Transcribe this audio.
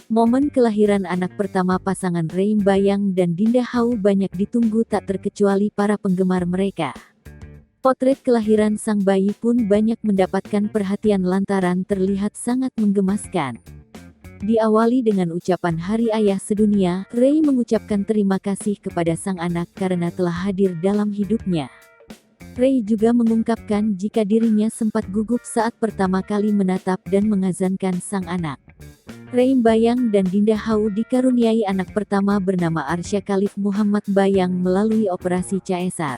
Momen kelahiran anak pertama pasangan Ray Bayang dan Dinda Hau banyak ditunggu tak terkecuali para penggemar mereka. Potret kelahiran sang bayi pun banyak mendapatkan perhatian lantaran terlihat sangat menggemaskan. Diawali dengan ucapan Hari Ayah Sedunia, Ray mengucapkan terima kasih kepada sang anak karena telah hadir dalam hidupnya. Ray juga mengungkapkan jika dirinya sempat gugup saat pertama kali menatap dan mengazankan sang anak. Ray Bayang dan Dinda Hau dikaruniai anak pertama bernama Arsya Khalif Muhammad Bayang melalui operasi caesar.